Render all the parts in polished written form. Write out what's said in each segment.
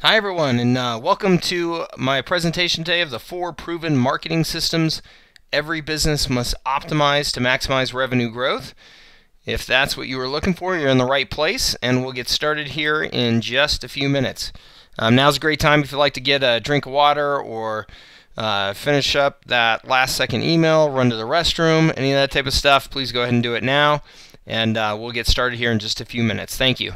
Hi everyone, and welcome to my presentation today of the 4 proven marketing systems every business must optimize to maximize revenue growth. If that's what you were looking for, you're in the right place, and we'll get started here in just a few minutes. Now's a great time if you'd like to get a drink of water or finish up that last second email, run to the restroom, any of that type of stuff. Please go ahead and do it now, and we'll get started here in just a few minutes. Thank you.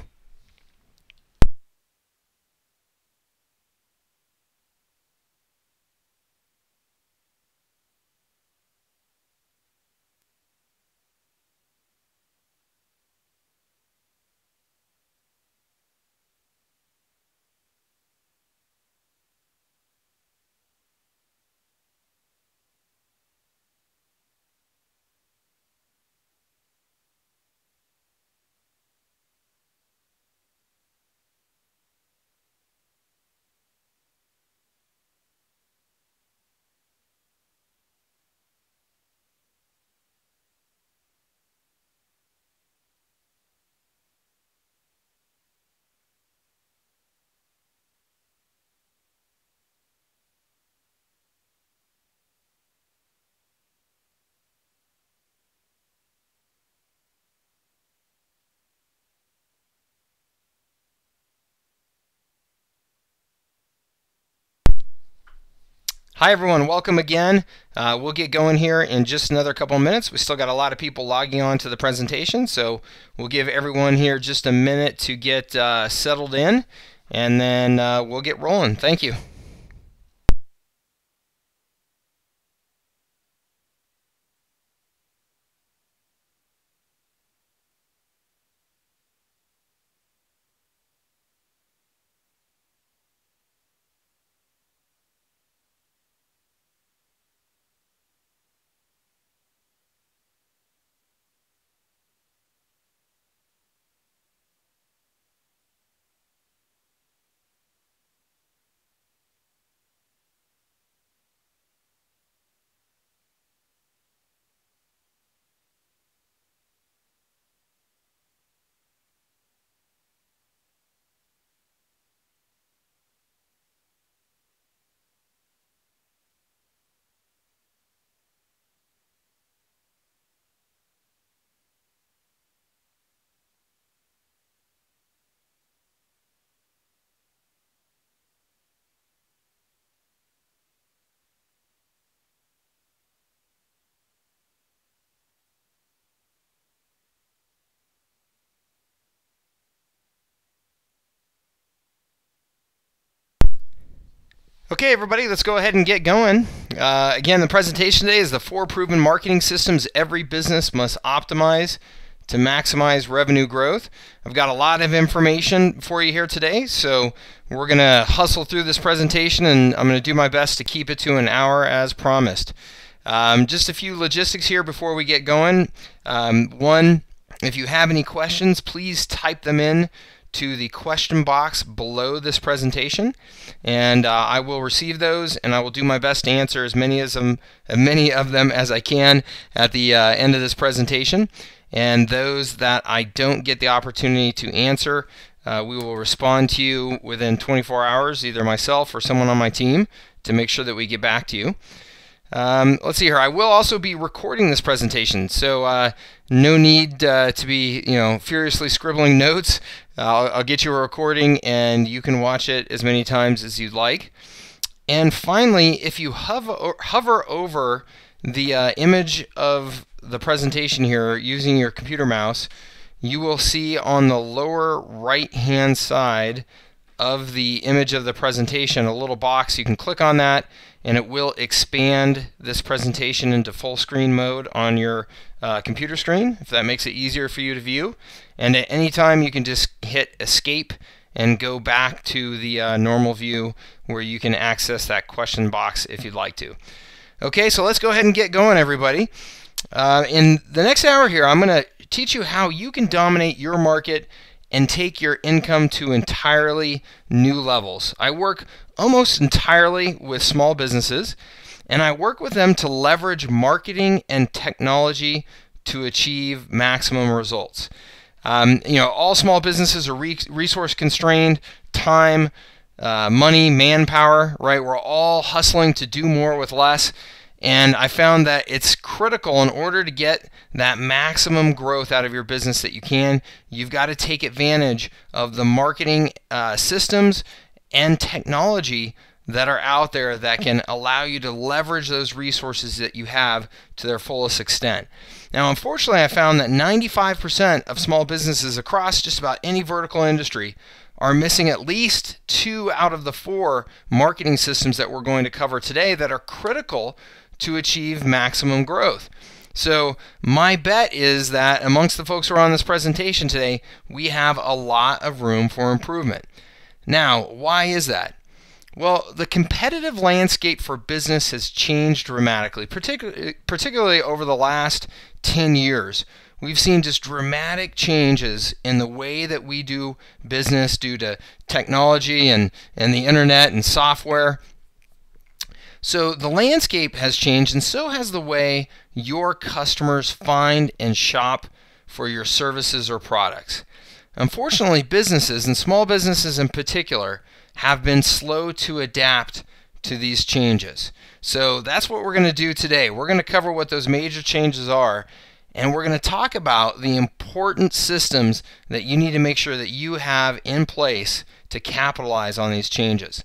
Hi everyone, welcome again. We'll get going here in just another couple of minutes. We still got a lot of people logging on to the presentation, so we'll give everyone here just a minute to get settled in, and then we'll get rolling. Thank you. Okay, everybody, let's go ahead and get going. Again, the presentation today is the 4 proven marketing systems every business must optimize to maximize revenue growth. I've got a lot of information for you here today, so we're going to hustle through this presentation, and I'm going to do my best to keep it to an hour as promised. Just a few logistics here before we get going. One, if you have any questions, please type them in to the question box below this presentation, and I will receive those, and I will do my best to answer as many of them as I can at the end of this presentation. And those that I don't get the opportunity to answer, we will respond to you within 24 hours, either myself or someone on my team, to make sure that we get back to you. Let's see here. I will also be recording this presentation, so no need to be, furiously scribbling notes. I'll get you a recording, and you can watch it as many times as you'd like. And finally, if you hover over the image of the presentation here using your computer mouse, you will see on the lower right-hand side of the image of the presentation a little box. You can click on that, and it will expand this presentation into full screen mode on your computer screen, if that makes it easier for you to view. And at any time, you can just hit escape and go back to the normal view where you can access that question box if you'd like to. Okay, so let's go ahead and get going, everybody. In the next hour here, I'm going to teach you how you can dominate your market and take your income to entirely new levels. I work almost entirely with small businesses, and I work with them to leverage marketing and technology to achieve maximum results. All small businesses are resource constrained. Time, money, manpower, right? We're all hustling to do more with less. And I found that it's critical in order to get that maximum growth out of your business that you can. You've got to take advantage of the marketing systems and technology that are out there that can allow you to leverage those resources that you have to their fullest extent. Now, unfortunately, I found that 95% of small businesses across just about any vertical industry are missing at least 2 out of the 4 marketing systems that we're going to cover today that are critical to achieve maximum growth. So my bet is that amongst the folks who are on this presentation today, we have a lot of room for improvement. Now, why is that? Well, the competitive landscape for business has changed dramatically, particularly over the last 10 years. We've seen just dramatic changes in the way that we do business due to technology and the internet and software. So the landscape has changed, and so has the way your customers find and shop for your services or products. Unfortunately, businesses, and small businesses in particular, have been slow to adapt to these changes. So that's what we're going to do today. We're going to cover what those major changes are, and we're going to talk about the important systems that you need to make sure that you have in place to capitalize on these changes.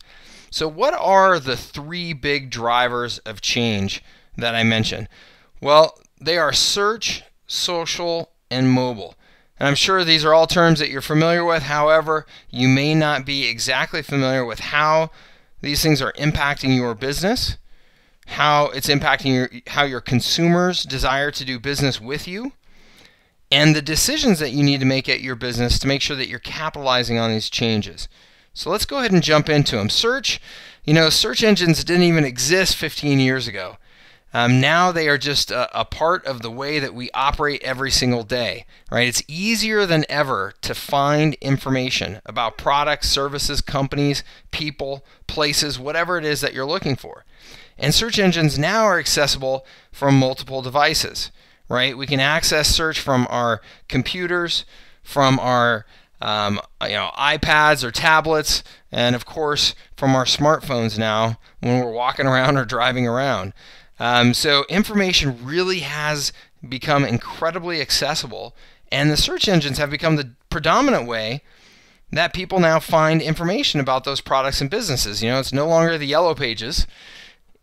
So what are the 3 big drivers of change that I mentioned? Well, they are search, social, and mobile. And I'm sure these are all terms that you're familiar with. However, you may not be exactly familiar with how these things are impacting your business, how it's impacting how your consumers desire to do business with you, and the decisions that you need to make at your business to make sure that you're capitalizing on these changes. So let's go ahead and jump into them. Search, search engines didn't even exist 15 years ago. Now they are just a part of the way that we operate every single day, right? It's easier than ever to find information about products, services, companies, people, places, whatever it is that you're looking for. And search engines now are accessible from multiple devices, right? We can access search from our computers, from our iPads or tablets, and of course from our smartphones now when we're walking around or driving around. So information really has become incredibly accessible, and the search engines have become the predominant way that people now find information about those products and businesses. It's no longer the yellow pages,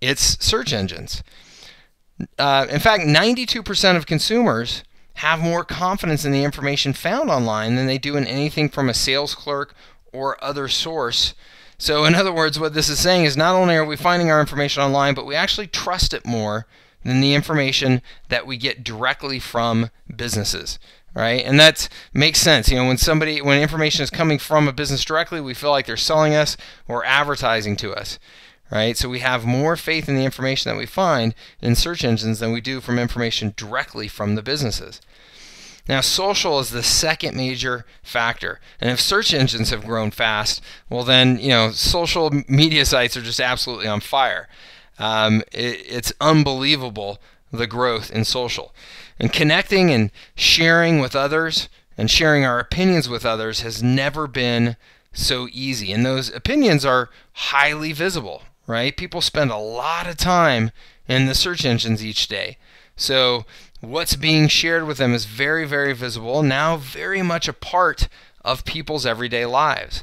it's search engines. In fact, 92% of consumers have more confidence in the information found online than they do in anything from a sales clerk or other source. So in other words, what this is saying is not only are we finding our information online, but we actually trust it more than the information that we get directly from businesses, right? And that makes sense. When information is coming from a business directly, we feel like they're selling us or advertising to us, right? So we have more faith in the information that we find in search engines than we do from information directly from the businesses. Now, social is the second major factor. And if search engines have grown fast, well then, social media sites are just absolutely on fire. It's unbelievable, the growth in social. And connecting and sharing with others and sharing our opinions with others has never been so easy. And those opinions are highly visible, right? People spend a lot of time in the search engines each day. So what's being shared with them is very, very visible, now very much a part of people's everyday lives.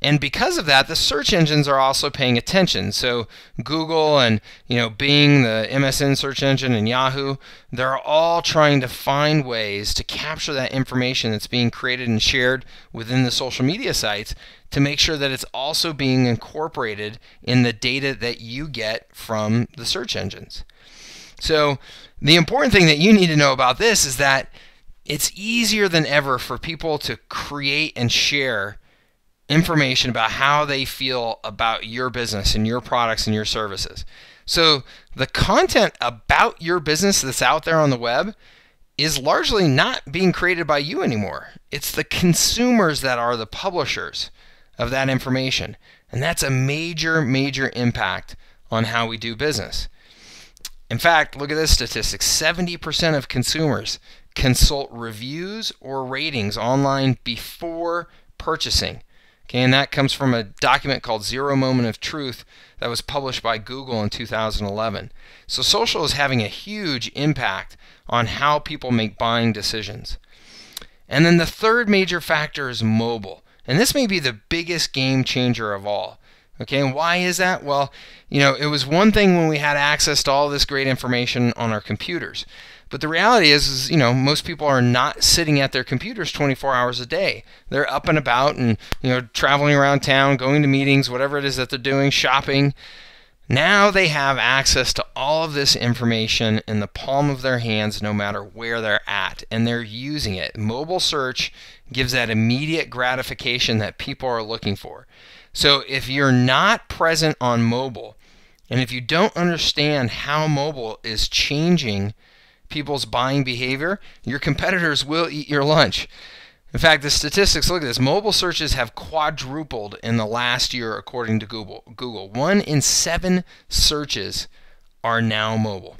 And because of that, the search engines are also paying attention. So Google and Bing, the MSN search engine, and Yahoo, they're all trying to find ways to capture that information that's being created and shared within the social media sites to make sure that it's also being incorporated in the data that you get from the search engines. So the important thing that you need to know about this is that it's easier than ever for people to create and share information about how they feel about your business and your products and your services. So the content about your business that's out there on the web is largely not being created by you anymore. It's the consumers that are the publishers of that information. And that's a major, major impact on how we do business. In fact, look at this statistic. 70% of consumers consult reviews or ratings online before purchasing. Okay, and that comes from a document called Zero Moment of Truth that was published by Google in 2011. So social is having a huge impact on how people make buying decisions. And then the third major factor is mobile. And this may be the biggest game changer of all. Okay, and why is that? Well, it was one thing when we had access to all this great information on our computers. But the reality is most people are not sitting at their computers 24 hours a day. They're up and about and, traveling around town, going to meetings, whatever it is that they're doing, shopping. Now they have access to all of this information in the palm of their hands no matter where they're at, and they're using it. Mobile search gives that immediate gratification that people are looking for. So if you're not present on mobile, and if you don't understand how mobile is changing people's buying behavior, your competitors will eat your lunch. In fact, the statistics, look at this. Mobile searches have quadrupled in the last year according to Google. 1 in 7 searches are now mobile.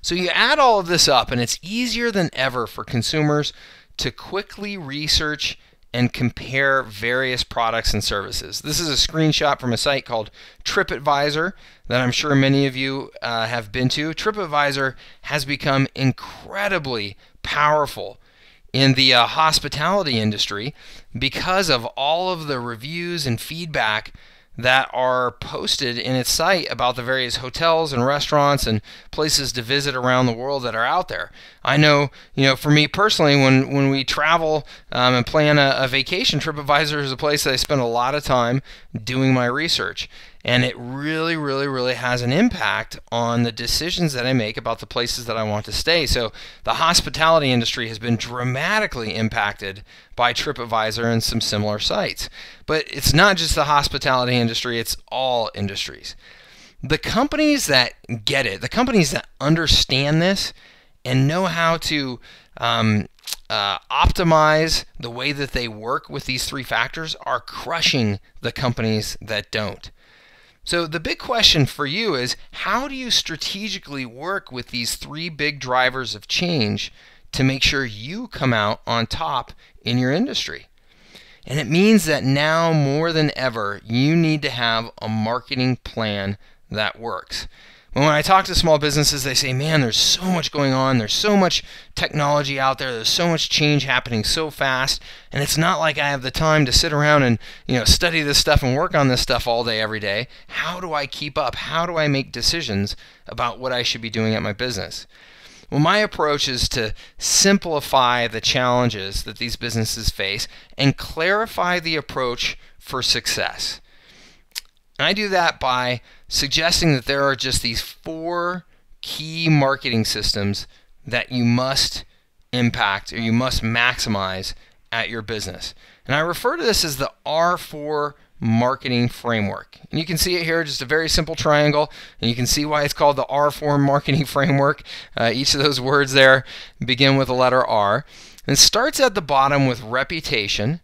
So you add all of this up, and it's easier than ever for consumers to quickly research and compare various products and services. This is a screenshot from a site called TripAdvisor that I'm sure many of you have been to. TripAdvisor has become incredibly powerful in the hospitality industry because of all of the reviews and feedback that are posted in its site about the various hotels and restaurants and places to visit around the world that are out there. I know, for me personally, when we travel and plan a vacation, TripAdvisor is a place that I spend a lot of time doing my research. And it really, really, really has an impact on the decisions that I make about the places that I want to stay. So the hospitality industry has been dramatically impacted by TripAdvisor and some similar sites. But it's not just the hospitality industry, it's all industries. The companies that get it, the companies that understand this and know how to optimize the way that they work with these three factors are crushing the companies that don't. So the big question for you is, how do you strategically work with these three big drivers of change to make sure you come out on top in your industry? And it means that now more than ever, you need to have a marketing plan that works. When I talk to small businesses, they say, man, there's so much going on. There's so much technology out there. There's so much change happening so fast. And it's not like I have the time to sit around and study this stuff and work on this stuff all day, every day. How do I keep up? How do I make decisions about what I should be doing at my business? Well, my approach is to simplify the challenges that these businesses face and clarify the approach for success. And I do that by suggesting that there are just these 4 key marketing systems that you must impact or you must maximize at your business. And I refer to this as the R4 marketing framework. And you can see it here, just a very simple triangle, and you can see why it's called the R4 marketing framework. Each of those words there begin with the letter R. And it starts at the bottom with reputation,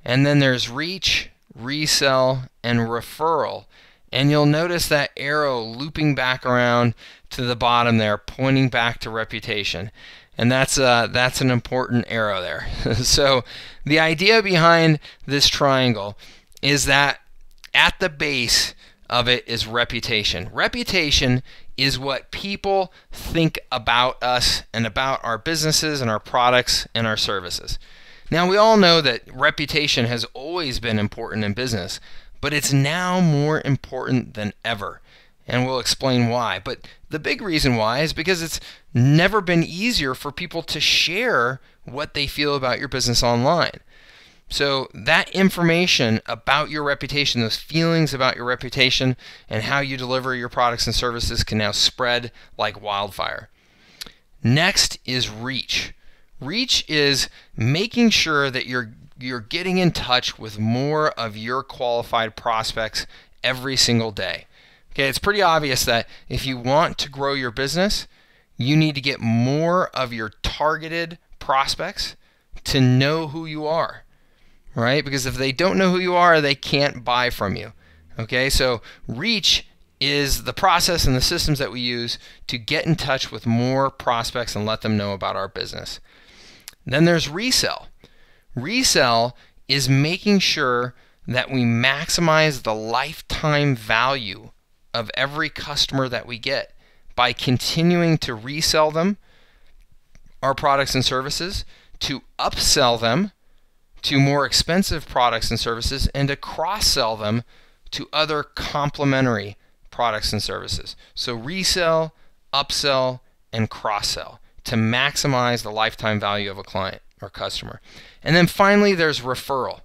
and then there's reach, resell, and referral. And you'll notice that arrow looping back around to the bottom there, pointing back to reputation. And that's an important arrow there. So the idea behind this triangle is that at the base of it is reputation. Reputation is what people think about us and about our businesses and our products and our services. Now, we all know that reputation has always been important in business, but it's now more important than ever. And we'll explain why. But the big reason why is because it's never been easier for people to share what they feel about your business online. So that information about your reputation, those feelings about your reputation and how you deliver your products and services can now spread like wildfire. Next is reach. Reach is making sure that you're getting in touch with more of your qualified prospects every single day. Okay, it's pretty obvious that if you want to grow your business, you need to get more of your targeted prospects to know who you are, right? Because if they don't know who you are, they can't buy from you. Okay, so reach is the process and the systems that we use to get in touch with more prospects and let them know about our business. Then there's resell. Resell is making sure that we maximize the lifetime value of every customer that we get by continuing to resell them our products and services, to upsell them to more expensive products and services, and to cross-sell them to other complementary products and services. So resell, upsell, and cross-sell to maximize the lifetime value of a client or customer. And then finally, there's referral.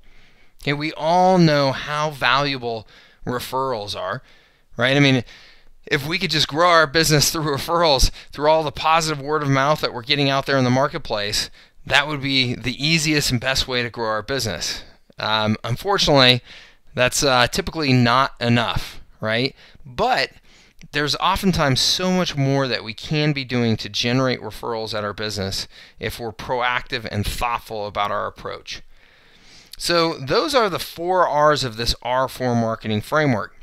Okay, we all know how valuable referrals are, right? I mean, if we could just grow our business through referrals, through all the positive word of mouth that we're getting out there in the marketplace, that would be the easiest and best way to grow our business. Unfortunately, that's typically not enough, right? But there's oftentimes so much more that we can be doing to generate referrals at our business if we're proactive and thoughtful about our approach. So those are the 4 R's of this R4 marketing framework.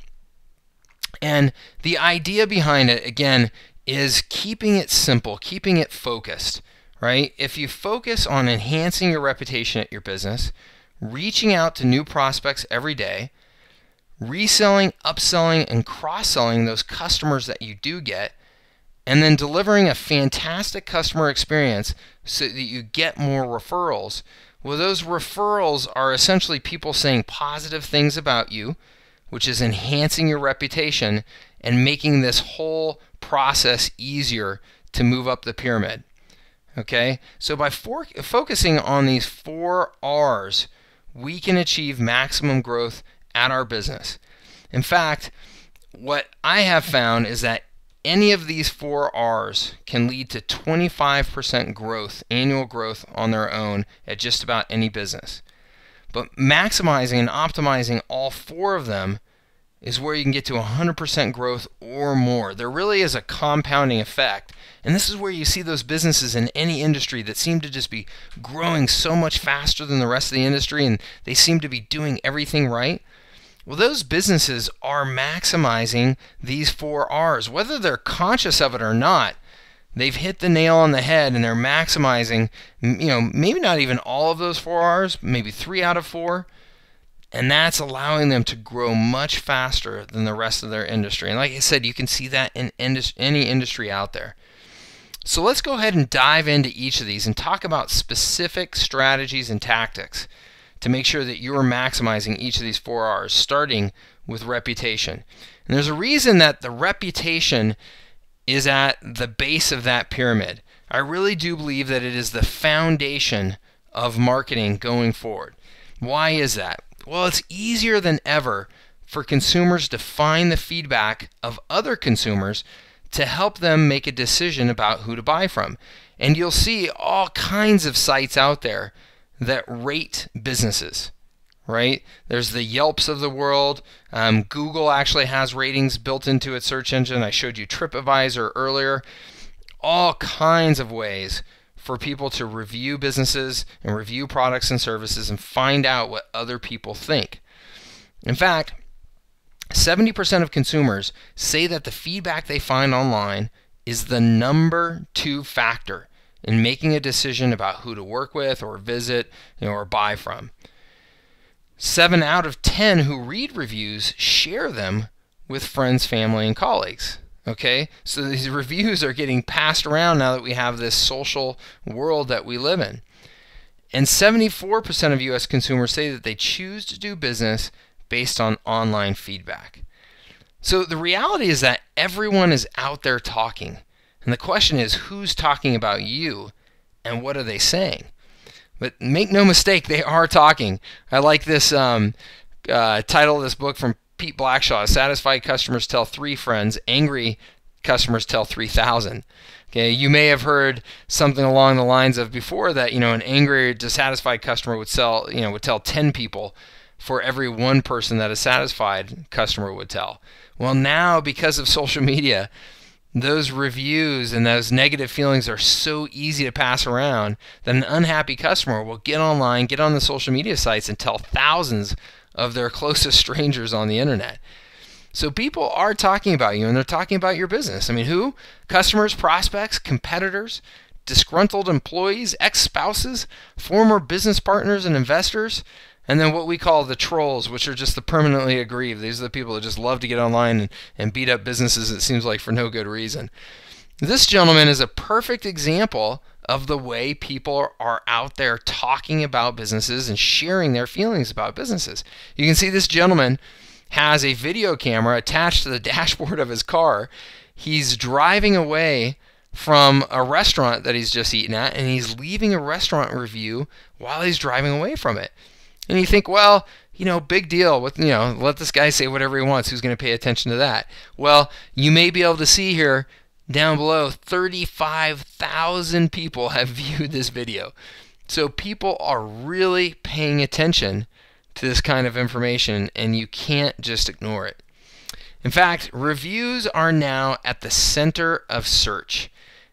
And the idea behind it, again, is keeping it simple, keeping it focused, right? If you focus on enhancing your reputation at your business, reaching out to new prospects every day, reselling, upselling, and cross-selling those customers that you do get, and then delivering a fantastic customer experience so that you get more referrals, well, those referrals are essentially people saying positive things about you, which is enhancing your reputation and making this whole process easier to move up the pyramid. Okay? So by focusing on these 4 R's, we can achieve maximum growth at our business. In fact, what I have found is that any of these 4 R's can lead to 25% growth, annual growth on their own at just about any business. But maximizing and optimizing all 4 of them is where you can get to 100% growth or more. There really is a compounding effect. And this is where you see those businesses in any industry that seem to just be growing so much faster than the rest of the industry, and they seem to be doing everything right. Well, those businesses are maximizing these 4 R's. Whether they're conscious of it or not, they've hit the nail on the head, and they're maximizing, maybe not even all of those 4 R's, maybe 3 out of 4. And that's allowing them to grow much faster than the rest of their industry. And like I said, you can see that in any industry out there. So let's go ahead and dive into each of these and talk about specific strategies and tactics to make sure that you're maximizing each of these 4 R's, starting with reputation. And there's a reason that the reputation is at the base of that pyramid. I really do believe that it is the foundation of marketing going forward. Why is that? Well, it's easier than ever for consumers to find the feedback of other consumers to help them make a decision about who to buy from. And you'll see all kinds of sites out there that rate businesses, right? There's the Yelps of the world. Google actually has ratings built into its search engine. I showed you TripAdvisor earlier. All kinds of ways for people to review businesses and review products and services and find out what other people think. In fact, 70% of consumers say that the feedback they find online is the number 2 factor in making a decision about who to work with or visit, or buy from. 7 out of 10 who read reviews share them with friends, family, and colleagues. Okay, so these reviews are getting passed around now that we have this social world that we live in. And 74% of U.S. consumers say that they choose to do business based on online feedback. So the reality is that everyone is out there talking. And the question is, who's talking about you and what are they saying? But make no mistake, they are talking. I like this title of this book from Pete Blackshaw. Satisfied customers tell 3 friends, angry customers tell 3,000. Okay, you may have heard something along the lines of before that, an angry or dissatisfied customer would tell 10 people for every 1 person that a satisfied customer would tell. Well, now because of social media, those reviews and those negative feelings are so easy to pass around that an unhappy customer will get online, get on the social media sites, and tell thousands of their closest strangers on the internet. So people are talking about you, and they're talking about your business. I mean, who? Customers, prospects, competitors, disgruntled employees, ex-spouses, former business partners and investors. and then what we call the trolls, which are just the permanently aggrieved. These are the people that just love to get online and beat up businesses, it seems like, for no good reason. This gentleman is a perfect example of the way people are out there talking about businesses and sharing their feelings about businesses. You can see this gentleman has a video camera attached to the dashboard of his car. He's driving away from a restaurant that he's just eaten at, and he's leaving a restaurant review while he's driving away from it. And you think, well, big deal. Let this guy say whatever he wants. Who's going to pay attention to that? Well, you may be able to see here down below, 35,000 people have viewed this video. So people are really paying attention to this kind of information, and you can't just ignore it. In fact, reviews are now at the center of search.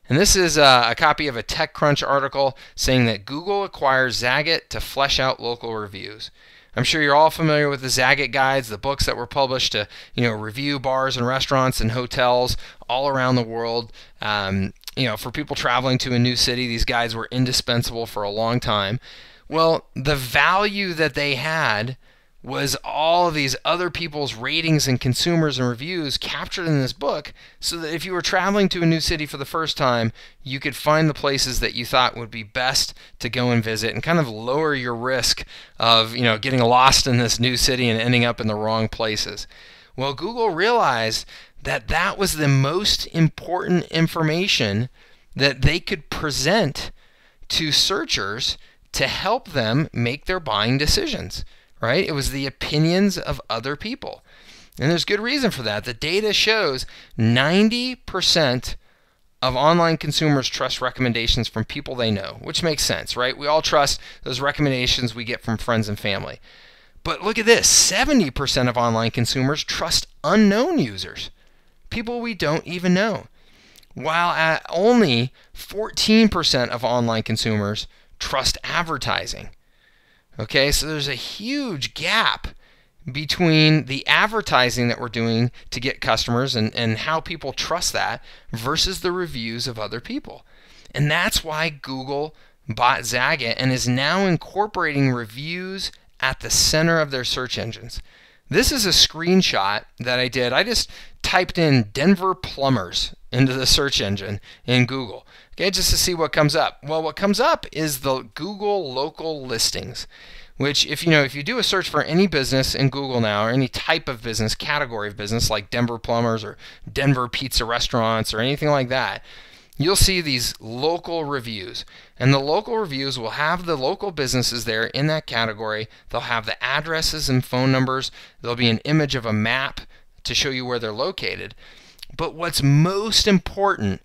And this is a copy of a TechCrunch article saying that Google acquires Zagat to flesh out local reviews. I'm sure you're all familiar with the Zagat guides, the books that were published to review bars and restaurants and hotels all around the world. For people traveling to a new city, these guides were indispensable for a long time. Well, the value that they had was all of these other people's ratings and consumers and reviews captured in this book, so that if you were traveling to a new city for the first time, you could find the places that you thought would be best to go and visit and kind of lower your risk of getting lost in this new city and ending up in the wrong places. Well, Google realized that that was the most important information that they could present to searchers to help them make their buying decisions. Right? It was the opinions of other people. And there's good reason for that. The data shows 90% of online consumers trust recommendations from people they know, which makes sense, right? We all trust those recommendations we get from friends and family. But look at this, 70% of online consumers trust unknown users, people we don't even know, while only 14% of online consumers trust advertising. Okay, so there's a huge gap between the advertising that we're doing to get customers and how people trust that versus the reviews of other people. And that's why Google bought Zagat and is now incorporating reviews at the center of their search engines. This is a screenshot that I did. I just typed in Denver plumbers into the search engine in Google, okay, just to see what comes up. Well, what comes up is the Google local listings, which if you do a search for any business in Google now, or any type of business, category of business like Denver plumbers or Denver pizza restaurants or anything like that, you'll see these local reviews. And the local reviews will have the local businesses there in that category. They'll have the addresses and phone numbers. There'll be an image of a map to show you where they're located. But what's most important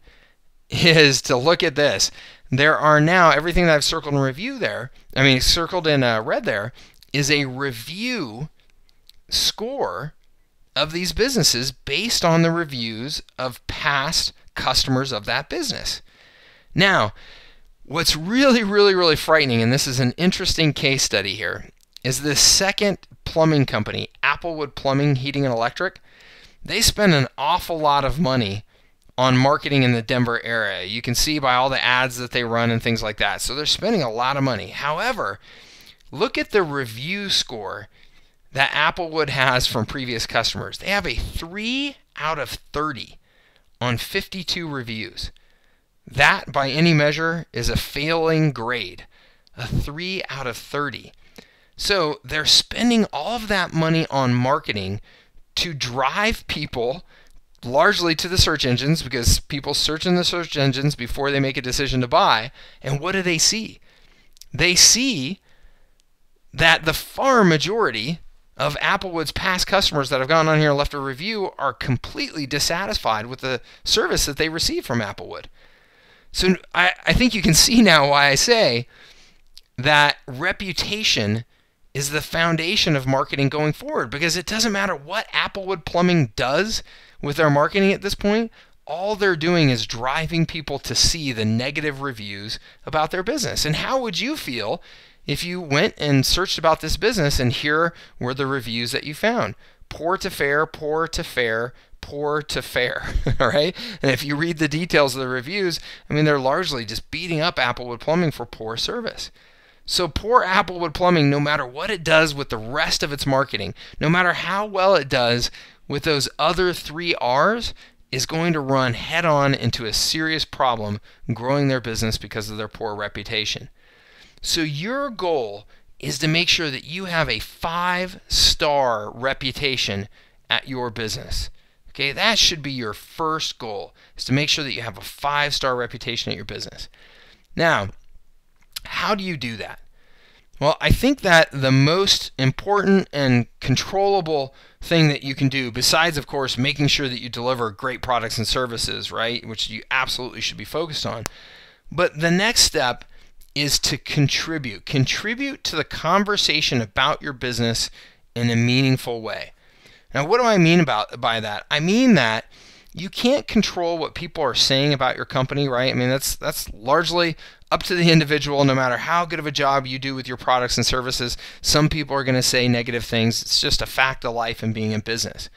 is to look at this. There are now, everything that I've circled in review there, circled in red there, is a review score of these businesses based on the reviews of past customers of that business. Now, what's really, really, really frightening, and this is an interesting case study here, is this second plumbing company, Applewood Plumbing, Heating and Electric. They spend an awful lot of money on marketing in the Denver area. You can see by all the ads that they run and things like that. So they're spending a lot of money. However, look at the review score that Applewood has from previous customers. They have a 3 out of 30 on 52 reviews. That, by any measure, is a failing grade. A 3 out of 30. So they're spending all of that money on marketing to drive people largely to the search engines, because people search in the search engines before they make a decision to buy. And what do they see? They see that the far majority of Applewood's past customers that have gone on here and left a review are completely dissatisfied with the service that they receive from Applewood. So I think you can see now why I say that reputation is the foundation of marketing going forward, because it doesn't matter what Applewood Plumbing does with their marketing at this point. All they're doing is driving people to see the negative reviews about their business. And how would you feel if you went and searched about this business and here were the reviews that you found? Poor to fair, poor to fair, poor to fair, all right? And if you read the details of the reviews, they're largely just beating up Applewood Plumbing for poor service. So poor Applewood Plumbing, no matter what it does with the rest of its marketing, no matter how well it does with those other 3 R's, is going to run head-on into a serious problem growing their business because of their poor reputation. So your goal is to make sure that you have a 5-star reputation at your business. Okay, that should be your first goal, is to make sure that you have a 5-star reputation at your business. Now, how do you do that? Well, I think that the most important and controllable thing that you can do, besides, of course, making sure that you deliver great products and services, right, which you absolutely should be focused on, but the next step is to contribute. Contribute to the conversation about your business in a meaningful way. Now, what do I mean by that? I mean that you can't control what people are saying about your company, right? I mean, that's largely up to the individual. No matter how good of a job you do with your products and services, some people are going to say negative things. It's just a fact of life in being in business.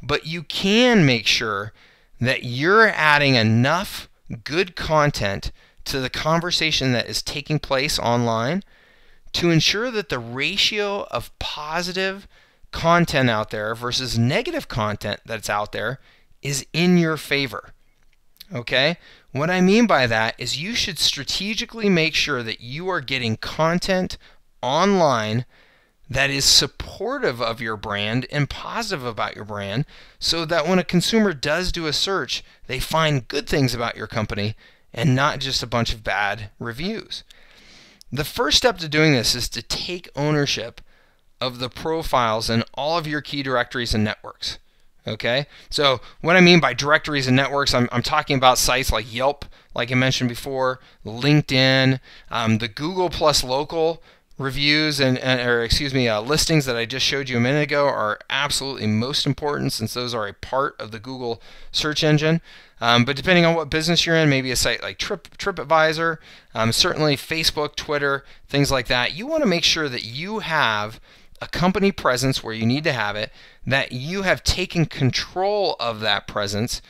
But you can make sure that you're adding enough good content to the conversation that is taking place online to ensure that the ratio of positive content out there versus negative content that's out there is in your favor. Okay? What I mean by that is you should strategically make sure that you are getting content online that is supportive of your brand and positive about your brand, so that when a consumer does do a search, they find good things about your company and not just a bunch of bad reviews. The first step to doing this is to take ownership of the profiles in all of your key directories and networks. Okay, so what I mean by directories and networks, I'm talking about sites like Yelp, like I mentioned before, LinkedIn, the Google Plus local reviews listings that I just showed you a minute ago are absolutely most important, since those are a part of the Google search engine. But depending on what business you're in, maybe a site like TripAdvisor, certainly Facebook, Twitter, things like that, you want to make sure that you have a company presence where you need to have it, that you have taken control of that presence,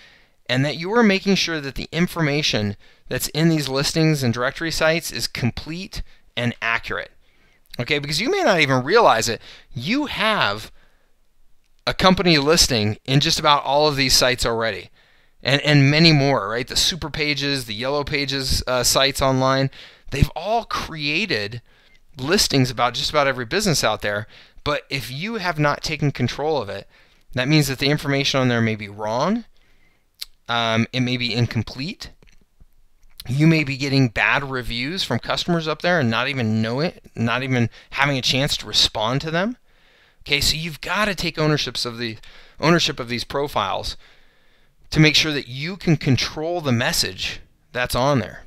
and that you are making sure that the information that's in these listings and directory sites is complete and accurate. Okay, because you may not even realize it, you have a company listing in just about all of these sites already, and many more, right? The super pages, the yellow pages sites online, they've all created listings about just about every business out there. But if you have not taken control of it, that means that the information on there may be wrong, it may be incomplete, you may be getting bad reviews from customers up there and not even know it, not even having a chance to respond to them. Okay, so you've got to take ownership of these profiles to make sure that you can control the message that's on there.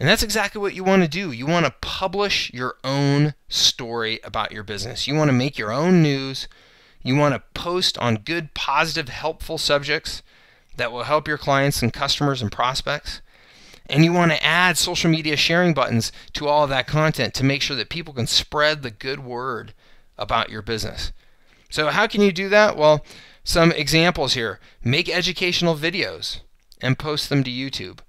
And that's exactly what you want to do. You want to publish your own story about your business. You want to make your own news. You want to post on good, positive, helpful subjects that will help your clients and customers and prospects. And you want to add social media sharing buttons to all of that content to make sure that people can spread the good word about your business. So how can you do that? Well, some examples here. Make educational videos and post them to YouTube.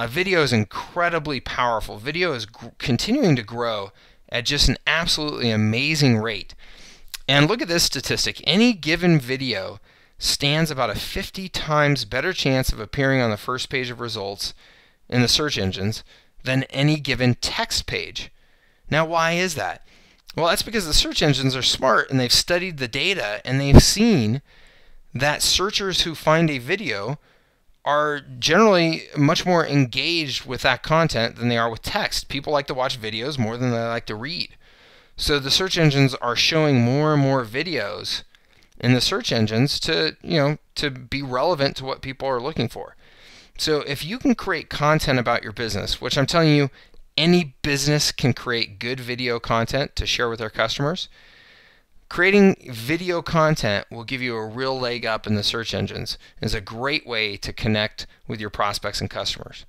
Video is incredibly powerful. Video is continuing to grow at just an absolutely amazing rate. And look at this statistic. Any given video stands about a 50 times better chance of appearing on the first page of results in the search engines than any given text page. Now, why is that? Well, that's because the search engines are smart, and they've studied the data, and they've seen that searchers who find a video are generally much more engaged with that content than they are with text. People like to watch videos more than they like to read. So the search engines are showing more and more videos in the search engines to be relevant to what people are looking for. So if you can create content about your business, which I'm telling you, any business can create good video content to share with their customers, creating video content will give you a real leg up in the search engines. It's a great way to connect with your prospects and customers.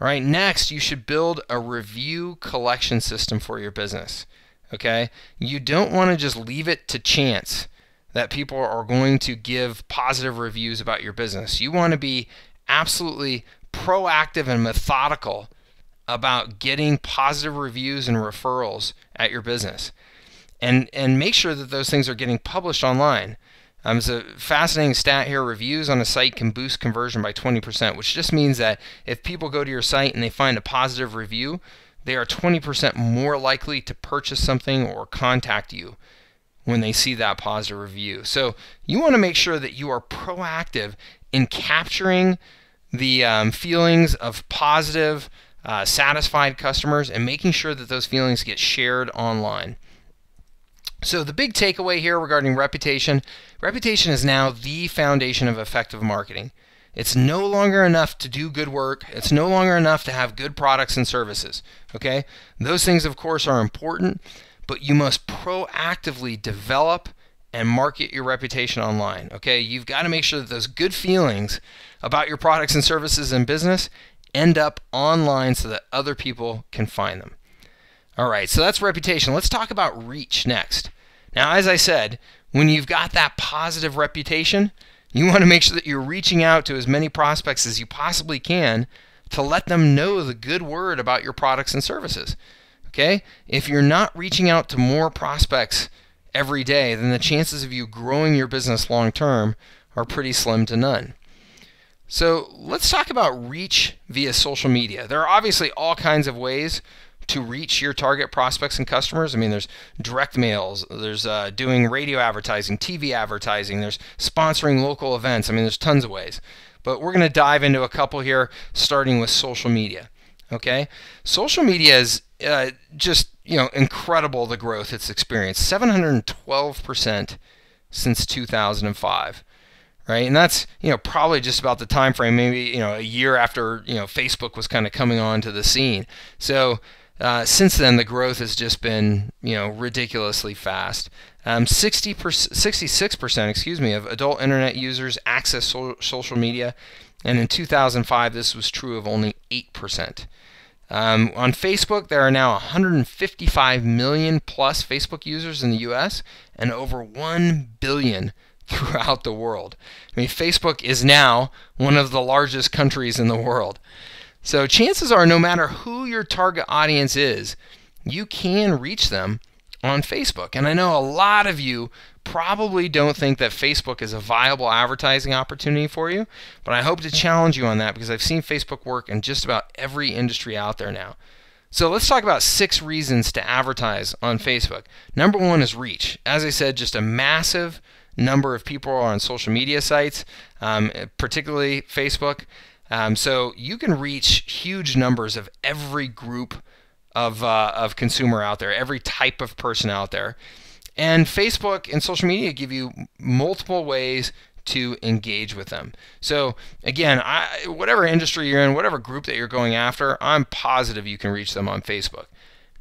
All right, next, you should build a review collection system for your business. Okay? You don't want to just leave it to chance that people are going to give positive reviews about your business. You want to be absolutely proactive and methodical about getting positive reviews and referrals at your business. And make sure that those things are getting published online. It's a fascinating stat here. Reviews on a site can boost conversion by 20%, which just means that if people go to your site and they find a positive review, they are 20% more likely to purchase something or contact you when they see that positive review. So you want to make sure that you are proactive in capturing the feelings of positive, satisfied customers and making sure that those feelings get shared online. So the big takeaway here regarding reputation is now the foundation of effective marketing. It's no longer enough to do good work. It's no longer enough to have good products and services. Okay? Those things, of course, are important, but you must proactively develop and market your reputation online. Okay? You've got to make sure that those good feelings about your products and services and business end up online so that other people can find them. All right, so that's reputation. Let's talk about reach next. Now, as I said, when you've got that positive reputation, you want to make sure that you're reaching out to as many prospects as you possibly can to let them know the good word about your products and services. Okay? If you're not reaching out to more prospects every day, then the chances of you growing your business long term are pretty slim to none. So let's talk about reach via social media. There are obviously all kinds of ways to reach your target prospects and customers. I mean, there's direct mails, there's doing radio advertising, TV advertising, there's sponsoring local events. I mean, there's tons of ways. But we're going to dive into a couple here, starting with social media. Okay? Social media is just, incredible, the growth it's experienced. 712% since 2005. Right? And that's, probably just about the time frame, maybe, a year after, Facebook was kind of coming onto the scene. So since then, the growth has just been, ridiculously fast. 66%, of adult internet users access social media, and in 2005, this was true of only 8%. On Facebook, there are now 155 million plus Facebook users in the U.S. and over 1 billion throughout the world. I mean, Facebook is now one of the largest countries in the world. So chances are, no matter who your target audience is, you can reach them on Facebook. And I know a lot of you probably don't think that Facebook is a viable advertising opportunity for you, but I hope to challenge you on that because I've seen Facebook work in just about every industry out there now. So let's talk about 6 reasons to advertise on Facebook. Number 1 is reach. As I said, just a massive number of people are on social media sites, particularly Facebook. So you can reach huge numbers of every group of consumer out there, every type of person out there. And Facebook and social media give you multiple ways to engage with them. So again, whatever industry you're in, whatever group that you're going after, I'm positive you can reach them on Facebook.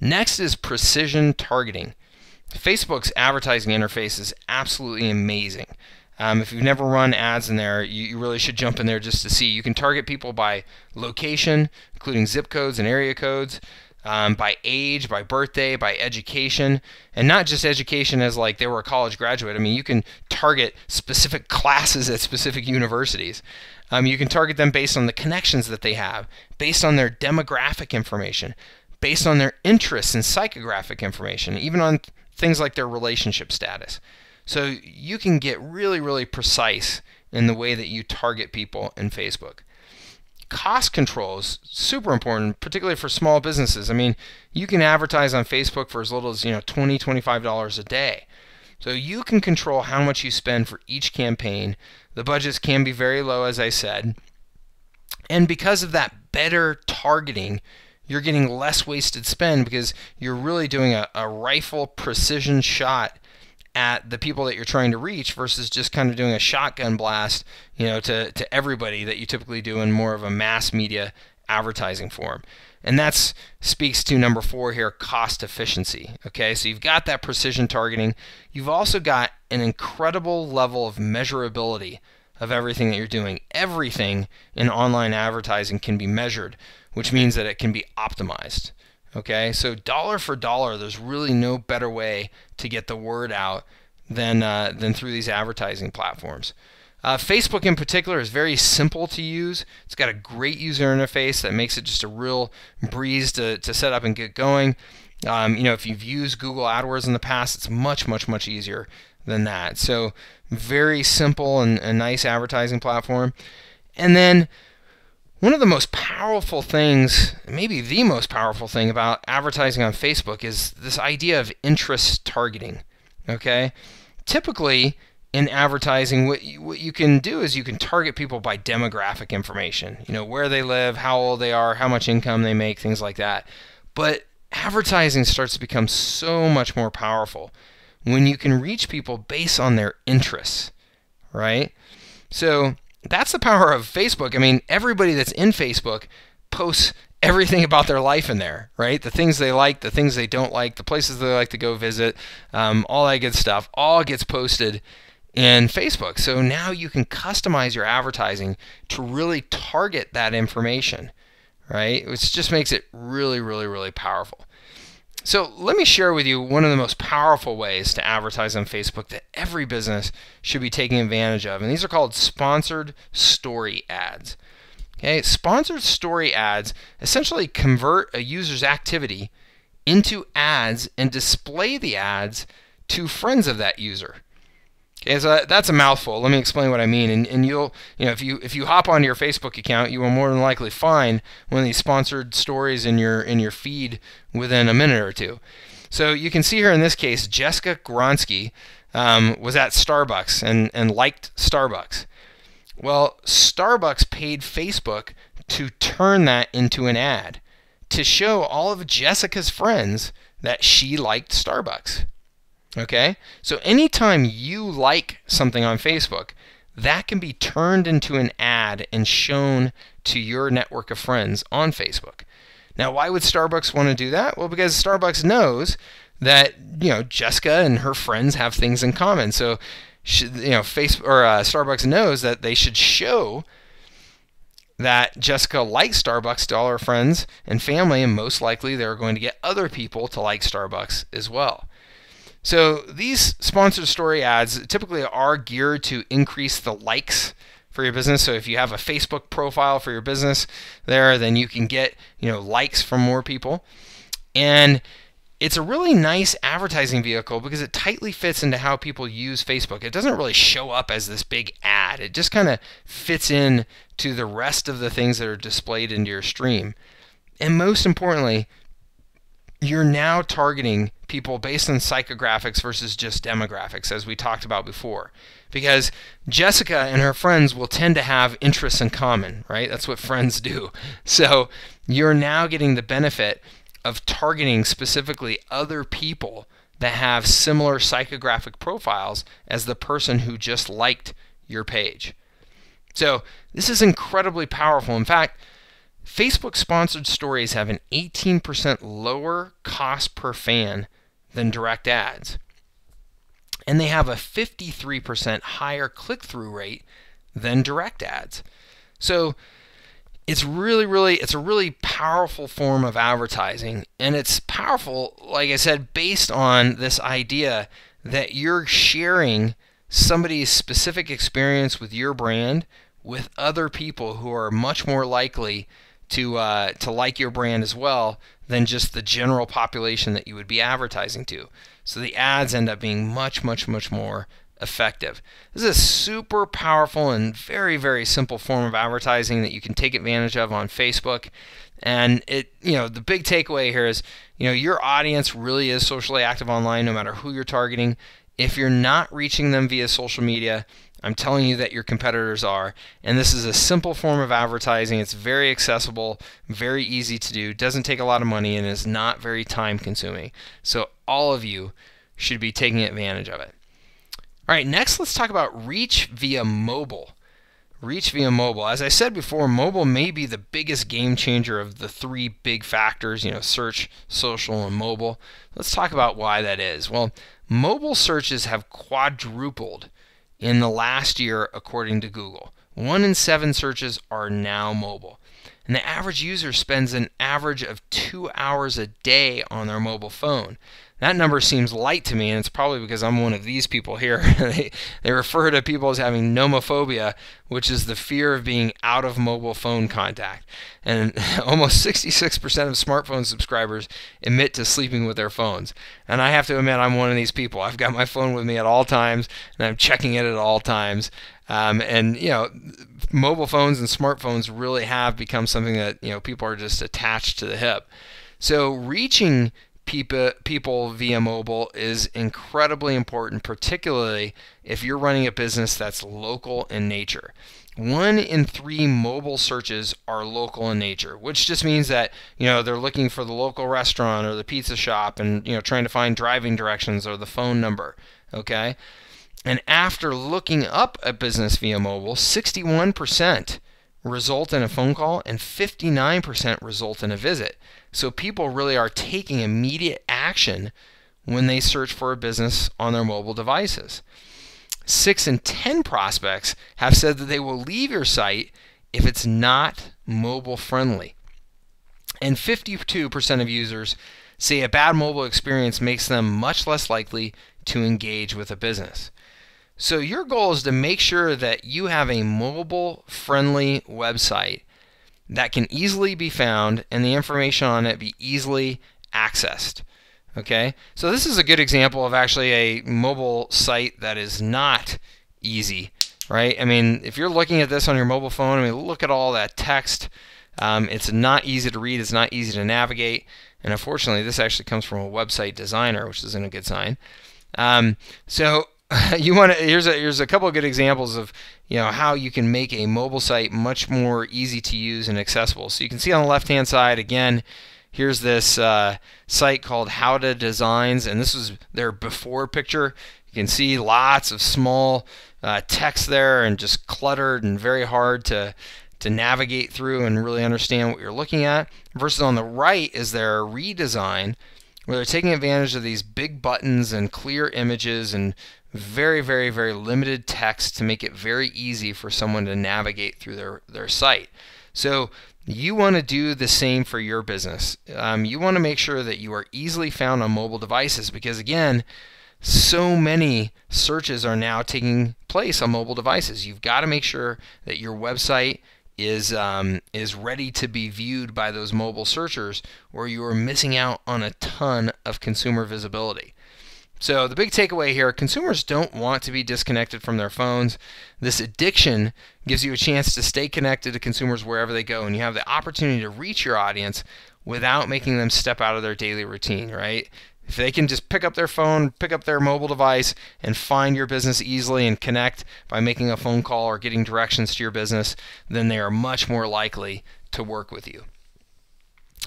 Next is precision targeting. Facebook's advertising interface is absolutely amazing. If you've never run ads in there, you really should jump in there just to see. You can target people by location, including zip codes and area codes, by age, by birthday, by education, and not just education as like they were a college graduate. I mean, you can target specific classes at specific universities. You can target them based on the connections that they have, based on their demographic information, based on their interests and psychographic information, even on things like their relationship status. So you can get really, really precise in the way that you target people in Facebook. Cost control is super important, particularly for small businesses. I mean, you can advertise on Facebook for as little as $20, $25 a day. So you can control how much you spend for each campaign. The budgets can be very low, as I said. And because of that better targeting, you're getting less wasted spend because you're really doing a rifle precision shot at the people that you're trying to reach versus just kind of doing a shotgun blast, to everybody that you typically do in more of a mass media advertising form. And that speaks to number 4 here, cost efficiency. Okay, so you've got that precision targeting. You've also got an incredible level of measurability of everything that you're doing. Everything in online advertising can be measured, which means that it can be optimized. Okay, so dollar for dollar, there's really no better way to get the word out than through these advertising platforms. Facebook in particular is very simple to use. It's got a great user interface that makes it just a real breeze to set up and get going. If you've used Google AdWords in the past, it's much easier than that. So very simple and a nice advertising platform. And then one of the most powerful things, maybe the most powerful thing about advertising on Facebook is this idea of interest targeting. Okay? Typically, in advertising, what you can do is you can target people by demographic information. Where they live, how old they are, how much income they make, things like that. But advertising starts to become so much more powerful when you can reach people based on their interests, right? So that's the power of Facebook. I mean, everybody that's in Facebook posts everything about their life in there, right? The things they like, the things they don't like, the places they like to go visit, all that good stuff, all gets posted in Facebook. So now you can customize your advertising to really target that information, right? Which just makes it really powerful. So let me share with you one of the most powerful ways to advertise on Facebook that every business should be taking advantage of. And these are called sponsored story ads. Okay, sponsored story ads essentially convert a user's activity into ads and display the ads to friends of that user. Okay, so that's a mouthful. Let me explain what I mean. And you'll, if you hop onto your Facebook account, you will more than likely find one of these sponsored stories in your feed within a minute or two. So you can see here in this case, Jessica Gronsky was at Starbucks and liked Starbucks. Well, Starbucks paid Facebook to turn that into an ad to show all of Jessica's friends that she liked Starbucks. Okay? So anytime you like something on Facebook, that can be turned into an ad and shown to your network of friends on Facebook. Now, why would Starbucks want to do that? Well, because Starbucks knows that, Jessica and her friends have things in common. So Starbucks knows that they should show that Jessica likes Starbucks to all her friends and family, and most likely they're going to get other people to like Starbucks as well. So these sponsored story ads typically are geared to increase the likes for your business. So if you have a Facebook profile for your business there, then you can get likes from more people. And it's a really nice advertising vehicle because it tightly fits into how people use Facebook. It doesn't really show up as this big ad. It just kind of fits in to the rest of the things that are displayed into your stream. And most importantly, you're now targeting people based on psychographics versus just demographics, as we talked about before. Because Jessica and her friends will tend to have interests in common, right? That's what friends do. So you're now getting the benefit of targeting specifically other people that have similar psychographic profiles as the person who just liked your page. So this is incredibly powerful. In fact, Facebook sponsored stories have an 18% lower cost per fan than direct ads. And they have a 53% higher click-through rate than direct ads. So it's a really powerful form of advertising, and it's powerful, like I said, based on this idea that you're sharing somebody's specific experience with your brand with other people who are much more likely to like your brand as well than just the general population that you would be advertising to. So the ads end up being much more effective. This is a super powerful and very simple form of advertising that you can take advantage of on Facebook. And the big takeaway here is, your audience really is socially active online no matter who you're targeting. If you're not reaching them via social media, I'm telling you that your competitors are. And this is a simple form of advertising. It's very accessible, very easy to do, doesn't take a lot of money, and is not very time consuming. So all of you should be taking advantage of it. All right, next let's talk about reach via mobile. Reach via mobile. As I said before, mobile may be the biggest game changer of the three big factors, search, social, and mobile. Let's talk about why that is. Well, mobile searches have quadrupled in the last year according to Google. 1 in 7 searches are now mobile. And the average user spends an average of 2 hours a day on their mobile phone. That number seems light to me, and it's probably because I'm one of these people here. They refer to people as having nomophobia, which is the fear of being out of mobile phone contact. And almost 66% of smartphone subscribers admit to sleeping with their phones. And I have to admit, I'm one of these people. I've got my phone with me at all times, and I'm checking it at all times. And mobile phones and smartphones really have become something that people are just attached to the hip. So reaching people via mobile is incredibly important, particularly if you're running a business that's local in nature. 1 in 3 mobile searches are local in nature, which just means that they're looking for the local restaurant or the pizza shop and trying to find driving directions or the phone number. Okay, and after looking up a business via mobile, 61% result in a phone call and 59% result in a visit. So people really are taking immediate action when they search for a business on their mobile devices. 6 in 10 prospects have said that they will leave your site if it's not mobile friendly. And 52% of users say a bad mobile experience makes them much less likely to engage with a business. So your goal is to make sure that you have a mobile-friendly website that can easily be found and the information on it be easily accessed. Okay, so this is a good example of actually a mobile site that is not easy, right? I mean, if you're looking at this on your mobile phone, I mean, look at all that text. It's not easy to read. It's not easy to navigate. And unfortunately, this actually comes from a website designer, which isn't a good sign. So you want to here's a couple of good examples of how you can make a mobile site much more easy to use and accessible. So you can see on the left hand side again, here's this site called How to Designs, and this is their before picture. You can see lots of small text there and just cluttered and very hard to navigate through and really understand what you're looking at. Versus on the right is their redesign, where they're taking advantage of these big buttons and clear images and very, very, very limited text to make it very easy for someone to navigate through their site. So you want to do the same for your business. You want to make sure that you are easily found on mobile devices because, again, so many searches are now taking place on mobile devices. You've got to make sure that your website is ready to be viewed by those mobile searchers, or you are missing out on a ton of consumer visibility. So the big takeaway here, consumers don't want to be disconnected from their phones. This addiction gives you a chance to stay connected to consumers wherever they go, and you have the opportunity to reach your audience without making them step out of their daily routine, right? If they can just pick up their phone, pick up their mobile device, and find your business easily and connect by making a phone call or getting directions to your business, then they are much more likely to work with you.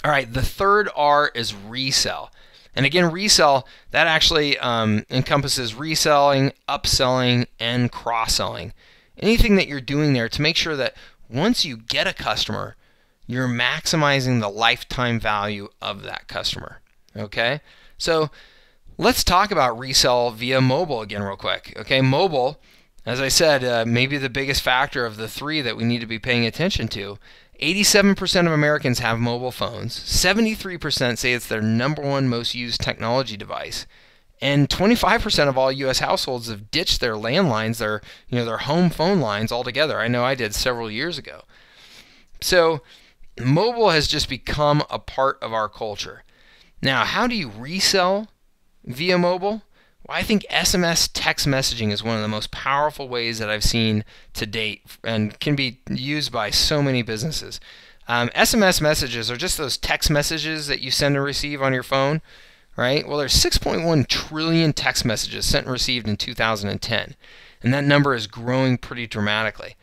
All right, the third R is resell. And again, resell, that actually encompasses reselling, upselling, and cross-selling. Anything that you're doing there to make sure that once you get a customer, you're maximizing the lifetime value of that customer. Okay? So let's talk about resell via mobile again real quick. Okay, mobile, as I said, maybe the biggest factor of the 3 that we need to be paying attention to. 87% of Americans have mobile phones. 73% say it's their #1 most used technology device. And 25% of all U.S. households have ditched their landlines, their home phone lines altogether. I know I did several years ago. So mobile has just become a part of our culture. Now, how do you resell via mobile? Well, I think SMS text messaging is one of the most powerful ways that I've seen to date and can be used by so many businesses. SMS messages are just those text messages that you send and receive on your phone, right? Well, there's 6.1 trillion text messages sent and received in 2010, and that number is growing pretty dramatically.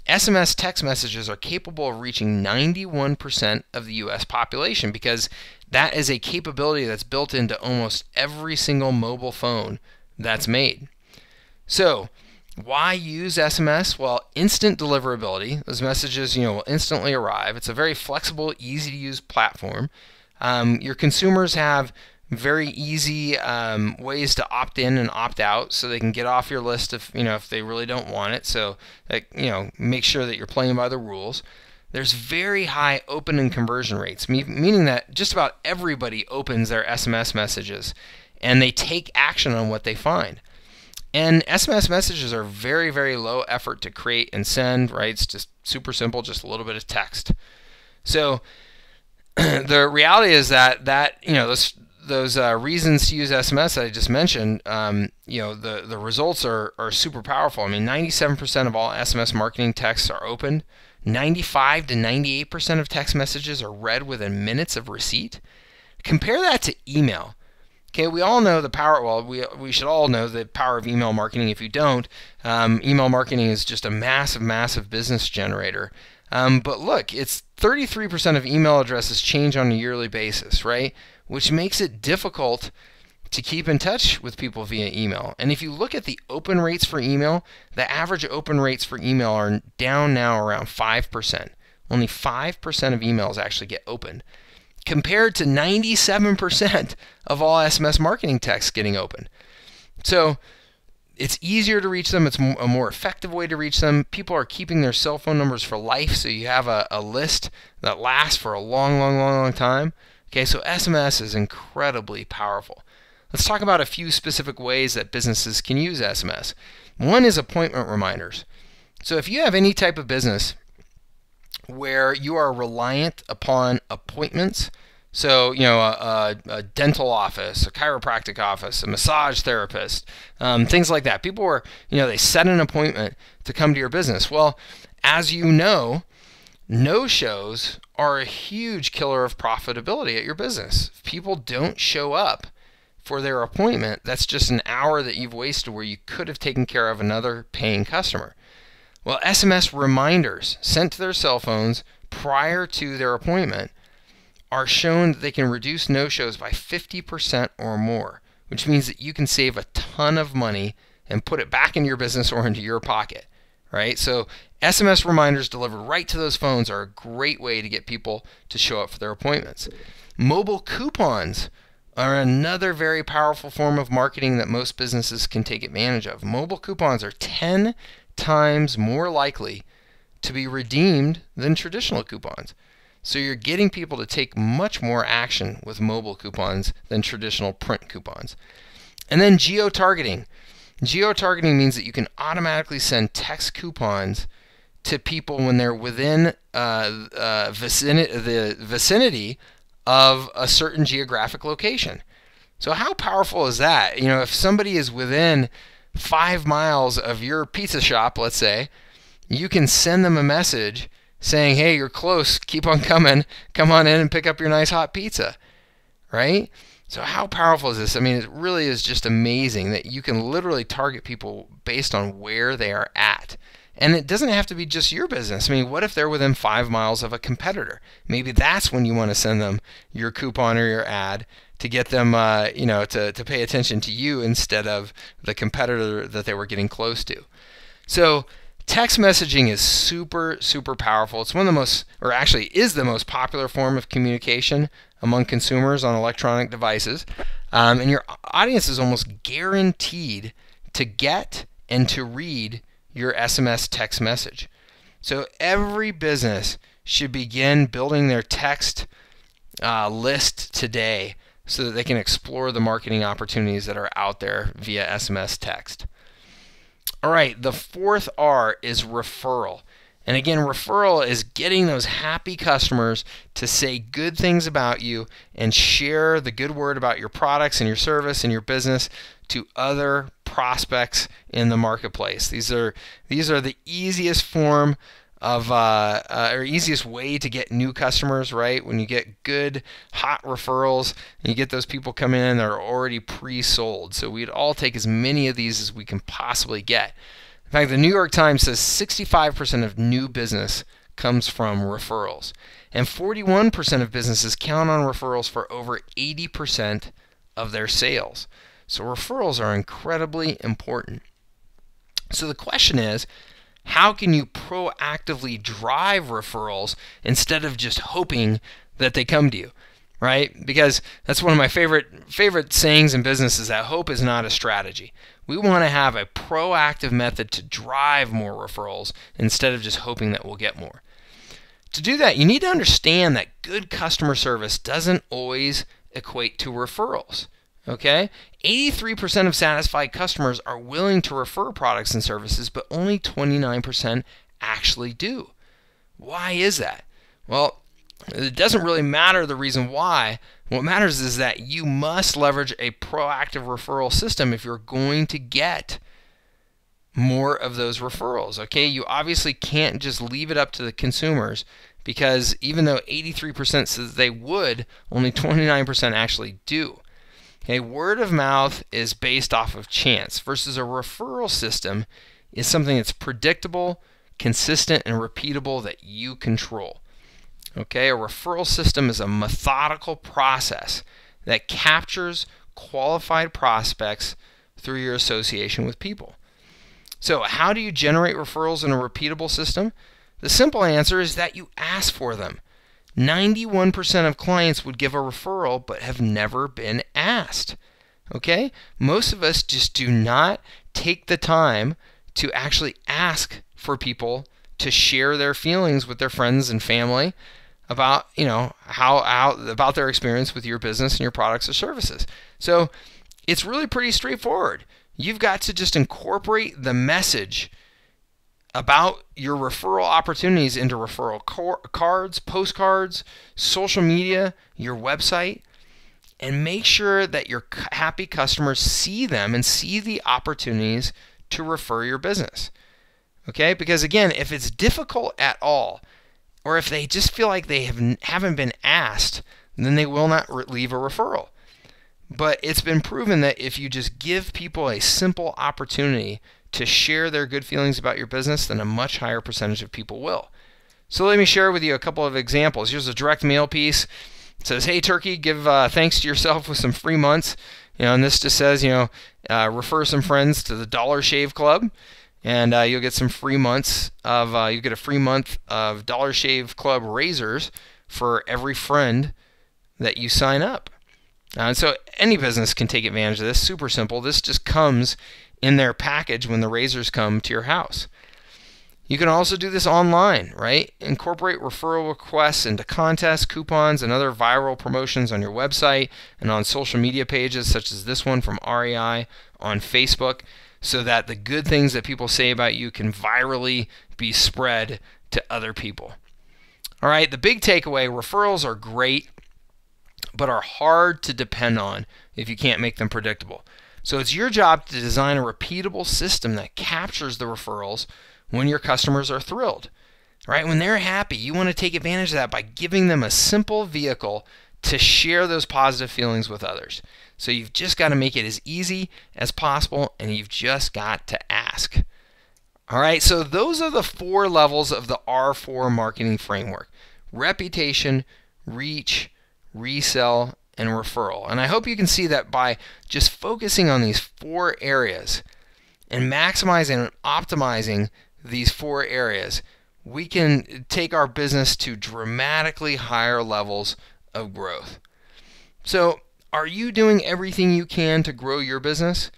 SMS text messages are capable of reaching 91% of the U.S. population because that is a capability that's built into almost every single mobile phone that's made. So, why use SMS? Well, instant deliverability. Those messages, will instantly arrive. It's a very flexible, easy-to-use platform. Your consumers have very easy ways to opt in and opt out, so they can get off your list if they really don't want it. So, make sure that you're playing by the rules. there's very high open and conversion rates, meaning that just about everybody opens their SMS messages and they take action on what they find. And SMS messages are very, very low effort to create and send, right? It's just super simple, just a little bit of text. So the reality is that those reasons to use SMS that I just mentioned, the results are super powerful. I mean, 97% of all SMS marketing texts are opened. 95 to 98% of text messages are read within minutes of receipt. Compare that to email. Okay, we all know the power. Well, we should all know the power of email marketing. If you don't, email marketing is just a massive, massive business generator. But look, it's 33% of email addresses change on a yearly basis, right? Which makes it difficult to keep in touch with people via email. And if you look at the open rates for email, the average open rates for email are down now around 5%. Only 5% of emails actually get opened, compared to 97% of all SMS marketing texts getting opened. So it's easier to reach them. It's a more effective way to reach them. People are keeping their cell phone numbers for life, so you have a list that lasts for a long, long, long, long time. Okay, so SMS is incredibly powerful. Let's talk about a few specific ways that businesses can use SMS. One is appointment reminders. So if you have any type of business where you are reliant upon appointments, so a dental office, a chiropractic office, a massage therapist, things like that. People are, they set an appointment to come to your business. Well, as you know, no-shows are a huge killer of profitability at your business. If people don't show up for their appointment, that's just an hour that you've wasted where you could have taken care of another paying customer. Well, SMS reminders sent to their cell phones prior to their appointment are shown that they can reduce no-shows by 50% or more, which means that you can save a ton of money and put it back into your business or into your pocket, right? So SMS reminders delivered right to those phones are a great way to get people to show up for their appointments. Mobile coupons are another very powerful form of marketing that most businesses can take advantage of. Mobile coupons are 10 times more likely to be redeemed than traditional coupons. So you're getting people to take much more action with mobile coupons than traditional print coupons. And then geo-targeting. Geo-targeting means that you can automatically send text coupons to people when they're within the vicinity of a certain geographic location. So how powerful is that? If somebody is within 5 miles of your pizza shop, let's say, you can send them a message saying, hey, you're close, keep on coming, come on in and pick up your nice hot pizza, right? So how powerful is this? I mean, it really is just amazing that you can literally target people based on where they are at. And it doesn't have to be just your business. I mean, what if they're within 5 miles of a competitor? Maybe that's when you want to send them your coupon or your ad to get them, to pay attention to you instead of the competitor that they were getting close to. So text messaging is super, super powerful. It's one of the most, or actually is the most popular form of communication among consumers on electronic devices. And your audience is almost guaranteed to get and to read your SMS text message. So every business should begin building their text list today so that they can explore the marketing opportunities that are out there via SMS text. All right, the fourth R is referral. And again, referral is getting those happy customers to say good things about you and share the good word about your products and your service and your business to other prospects in the marketplace. These are the easiest form of or easiest way to get new customers, right? When you get good hot referrals and you get those people coming in that are already pre-sold. So we'd all take as many of these as we can possibly get. In fact, the New York Times says 65% of new business comes from referrals, and 41% of businesses count on referrals for over 80% of their sales. So referrals are incredibly important. So the question is, how can you proactively drive referrals instead of just hoping that they come to you, right? Because that's one of my favorite sayings in business is that hope is not a strategy. We want to have a proactive method to drive more referrals instead of just hoping that we'll get more. To do that, you need to understand that good customer service doesn't always equate to referrals. Okay? 83% of satisfied customers are willing to refer products and services, but only 29% actually do. Why is that? Well, it doesn't really matter the reason why. What matters is that you must leverage a proactive referral system if you're going to get more of those referrals. Okay, you obviously can't just leave it up to the consumers, because even though 83% says they would, only 29% actually do. Okay, word of mouth is based off of chance, versus a referral system is something that's predictable, consistent, and repeatable that you control. Okay, a referral system is a methodical process that captures qualified prospects through your association with people. So how do you generate referrals in a repeatable system? The simple answer is that you ask for them. 91% of clients would give a referral but have never been asked. Okay? Most of us just do not take the time to actually ask for people to share their feelings with their friends and family about, how about their experience with your business and your products or services. So it's really pretty straightforward. You've got to just incorporate the message about your referral opportunities into referral cards, postcards, social media, your website, and make sure that your happy customers see them and see the opportunities to refer your business. Okay? Because again, if it's difficult at all, or if they just feel like they haven't been asked, then they will not leave a referral. But it's been proven that if you just give people a simple opportunity to share their good feelings about your business, then a much higher percentage of people will. So let me share with you a couple of examples. Here's a direct mail piece. It says, "Hey Turkey, give thanks to yourself with some free months." And this just says, refer some friends to the Dollar Shave Club, and you'll get some free months of you get a free month of Dollar Shave Club razors for every friend that you sign up. And so any business can take advantage of this. Super simple. This just comes in their package when the razors come to your house. You can also do this online, right? Incorporate referral requests into contests, coupons, and other viral promotions on your website and on social media pages such as this one from REI on Facebook, so that the good things that people say about you can virally be spread to other people. All right, the big takeaway: referrals are great, but are hard to depend on if you can't make them predictable. So it's your job to design a repeatable system that captures the referrals when your customers are thrilled. Right? When they're happy, you want to take advantage of that by giving them a simple vehicle to share those positive feelings with others. So you've just got to make it as easy as possible, and you've just got to ask. All right, so those are the 4 levels of the R4 marketing framework: reputation, reach, resell, and referral. And I hope you can see that by just focusing on these 4 areas and maximizing and optimizing these 4 areas, we can take our business to dramatically higher levels of growth. So, are you doing everything you can to grow your business?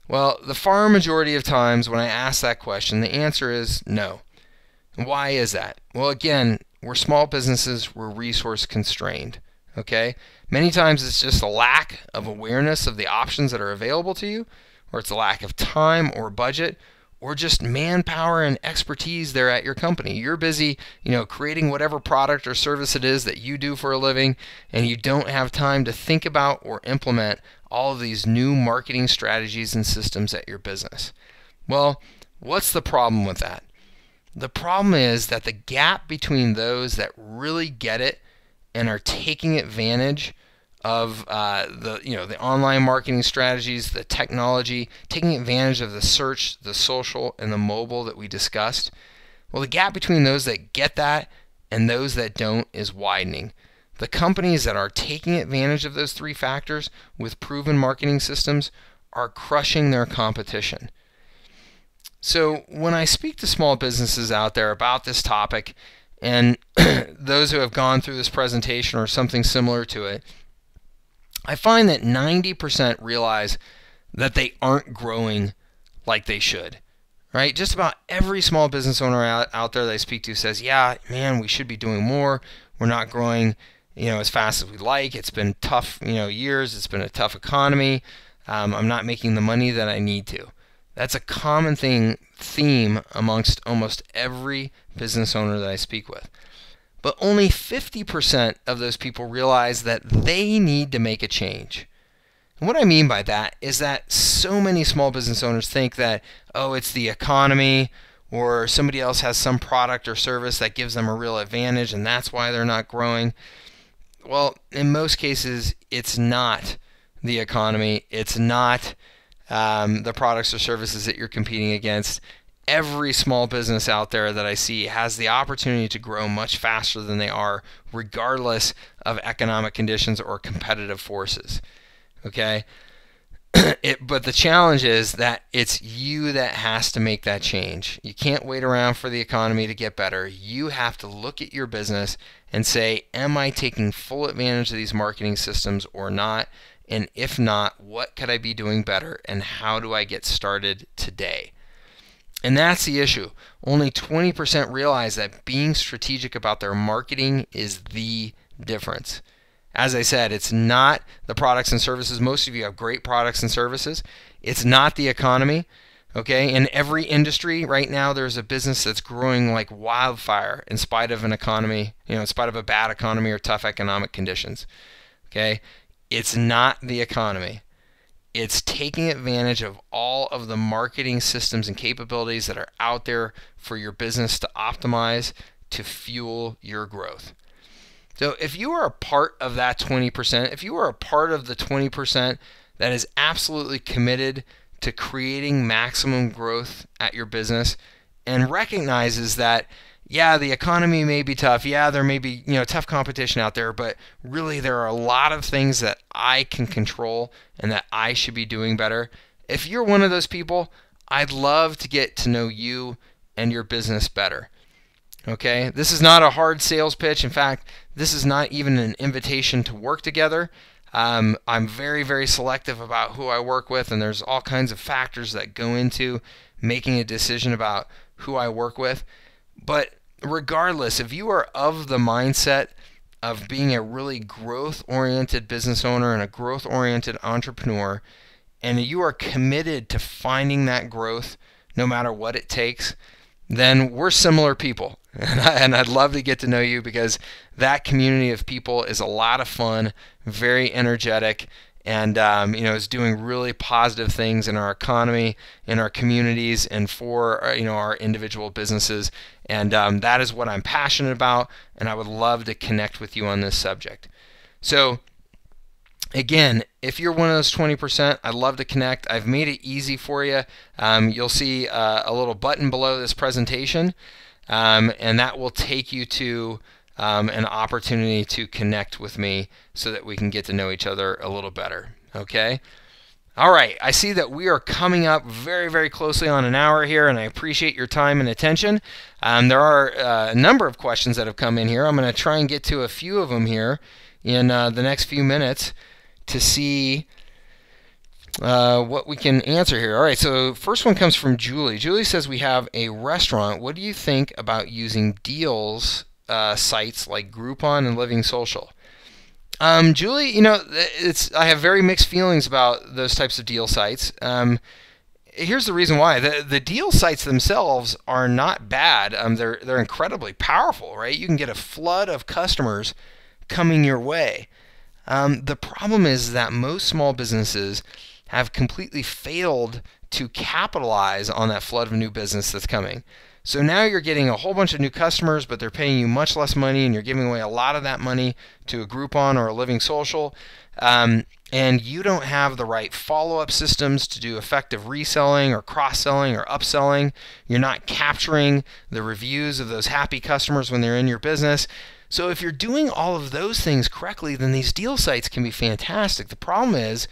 Well, the far majority of times when I ask that question, the answer is no. Why is that? Well, again, we're small businesses, we're resource constrained. Okay? Many times it's just a lack of awareness of the options that are available to you, or it's a lack of time or budget, or just manpower and expertise there at your company. You're busy, creating whatever product or service it is that you do for a living, and you don't have time to think about or implement all of these new marketing strategies and systems at your business. Well, what's the problem with that? The problem is that the gap between those that really get it and are taking advantage of the online marketing strategies, the technology, taking advantage of the search, the social, and the mobile that we discussed. Well, the gap between those that get that and those that don't is widening. The companies that are taking advantage of those 3 factors with proven marketing systems are crushing their competition. So when I speak to small businesses out there about this topic, and those who have gone through this presentation or something similar to it, I find that 90% realize that they aren't growing like they should. right? Just about every small business owner out there that I speak to says, yeah, man, we should be doing more. We're not growing, as fast as we like. It's been tough, years. It's been a tough economy. I'm not making the money that I need to. That's a common theme amongst almost every business owner that I speak with. But only 50% of those people realize that they need to make a change. And what I mean by that is that so many small business owners think that, oh, it's the economy, or somebody else has some product or service that gives them a real advantage and that's why they're not growing. Well, in most cases, it's not the economy. It's not the products or services that you're competing against. Every small business out there that I see has the opportunity to grow much faster than they are, regardless of economic conditions or competitive forces. Okay? But the challenge is that it's you that has to make that change. You can't wait around for the economy to get better. You have to look at your business and say, am I taking full advantage of these marketing systems or not? And if not, what could I be doing better? And how do I get started today? And that's the issue. Only 20% realize that being strategic about their marketing is the difference. As I said, it's not the products and services. Most of you have great products and services. It's not the economy. Okay? In every industry right now, there's a business that's growing like wildfire in spite of an economy, in spite of a bad economy or tough economic conditions. Okay? It's not the economy. It's taking advantage of all of the marketing systems and capabilities that are out there for your business to optimize to fuel your growth. So if you are a part of that 20%, if you are a part of the 20% that is absolutely committed to creating maximum growth at your business and recognizes that, yeah, the economy may be tough. Yeah, there may be, tough competition out there, but really there are a lot of things that I can control and that I should be doing better. If you're one of those people, I'd love to get to know you and your business better. Okay? This is not a hard sales pitch. In fact, this is not even an invitation to work together. I'm very, very selective about who I work with, and there's all kinds of factors that go into making a decision about who I work with. But regardless, if you are of the mindset of being a really growth-oriented business owner and a growth-oriented entrepreneur, and you are committed to finding that growth no matter what it takes, then we're similar people. And I'd love to get to know you, because that community of people is a lot of fun, very energetic, and is doing really positive things in our economy, in our communities, and for our individual businesses. And that is what I'm passionate about, and I would love to connect with you on this subject. So again, if you're one of those 20%, I'd love to connect. I've made it easy for you. You'll see a little button below this presentation, and that will take you to an opportunity to connect with me so that we can get to know each other a little better. Okay? All right, I see that we are coming up very, very closely on an hour here, and I appreciate your time and attention. There are a number of questions that have come in here. I'm going to try and get to a few of them here in the next few minutes to see what we can answer here. All right, so first one comes from Julie. Julie says, we have a restaurant. What do you think about using deals sites like Groupon and Living Social? Julie, I have very mixed feelings about those types of deal sites. Here's the reason why. The deal sites themselves are not bad. They're incredibly powerful, right? You can get a flood of customers coming your way. The problem is that most small businesses have completely failed to capitalize on that flood of new business that's coming. So now you're getting a whole bunch of new customers, but they're paying you much less money, and you're giving away a lot of that money to a Groupon or a Living Social, and you don't have the right follow-up systems to do effective reselling or cross-selling or upselling. You're not capturing the reviews of those happy customers when they're in your business. So if you're doing all of those things correctly, then these deal sites can be fantastic. The problem is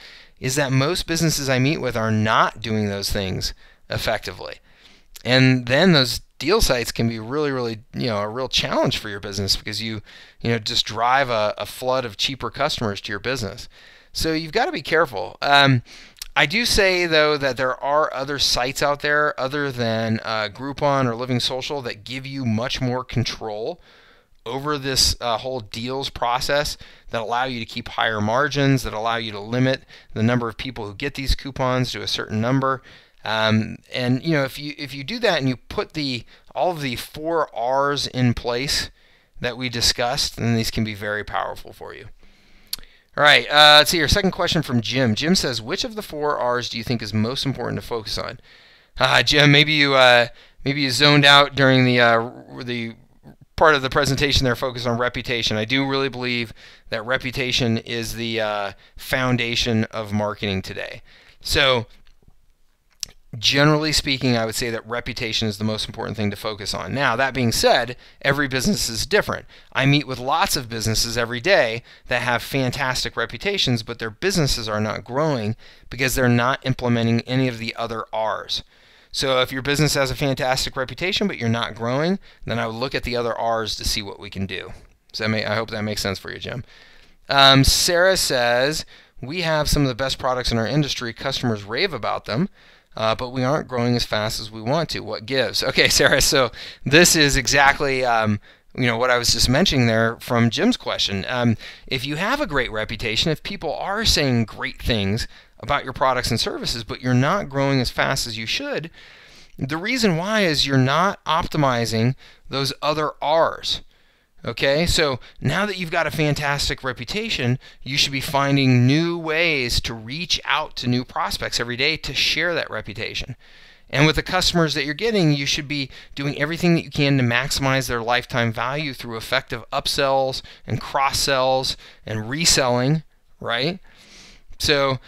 that most businesses I meet with are not doing those things effectively. And then those deal sites can be really, really, a real challenge for your business, because you just drive a flood of cheaper customers to your business. So you've got to be careful. I do say, though, that there are other sites out there other than Groupon or Living Social that give you much more control over this whole deals process, that allow you to keep higher margins, that allow you to limit the number of people who get these coupons to a certain number. And if you do that and you put all of the 4 R's in place that we discussed, then these can be very powerful for you. All right, let's see here. Second question from Jim. Jim says, which of the 4 R's do you think is most important to focus on? Jim, maybe you zoned out during the part of the presentation there focused on reputation. I do really believe that reputation is the foundation of marketing today. So generally speaking, I would say that reputation is the most important thing to focus on. Now, that being said, every business is different. I meet with lots of businesses every day that have fantastic reputations, but their businesses are not growing because they're not implementing any of the other R's. So if your business has a fantastic reputation but you're not growing, then I would look at the other R's to see what we can do. I hope that makes sense for you, Jim. Sarah says, we have some of the best products in our industry. Customers rave about them, but we aren't growing as fast as we want to. What gives? Okay, Sarah, so this is exactly what I was just mentioning there from Jim's question. If you have a great reputation, if people are saying great things about your products and services, but you're not growing as fast as you should, the reason why is you're not optimizing those other R's. Okay, so now that you've got a fantastic reputation, you should be finding new ways to reach out to new prospects every day to share that reputation. And with the customers that you're getting, you should be doing everything that you can to maximize their lifetime value through effective upsells and cross-sells and reselling, right? So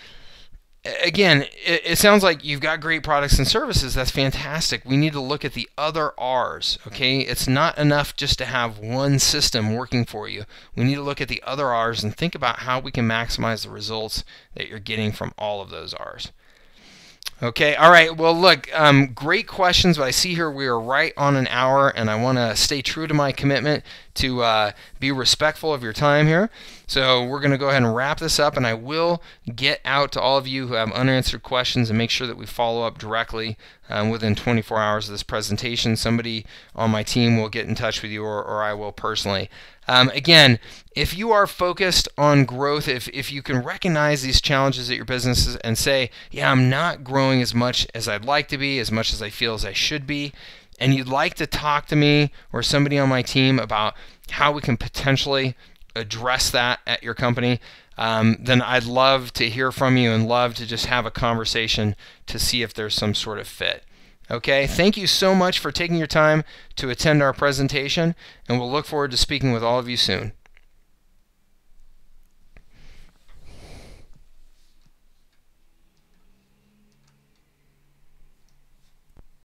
again, it sounds like you've got great products and services. That's fantastic. We need to look at the other R's, okay? It's not enough just to have one system working for you. We need to look at the other R's and think about how we can maximize the results that you're getting from all of those R's. Okay, all right, well, look, great questions, but I see here we are right on an hour, and I want to stay true to my commitment to be respectful of your time here. So we're going to go ahead and wrap this up, and I will get out to all of you who have unanswered questions and make sure that we follow up directly within 24 hours of this presentation. Somebody on my team will get in touch with you, or I will personally. Again, if you are focused on growth, if you can recognize these challenges at your businesses and say, yeah, I'm not growing as much as I'd like to be, as much as I feel as I should be, and you'd like to talk to me or somebody on my team about how we can potentially address that at your company, then I'd love to hear from you and love to just have a conversation to see if there's some sort of fit. Okay, thank you so much for taking your time to attend our presentation, and we'll look forward to speaking with all of you soon.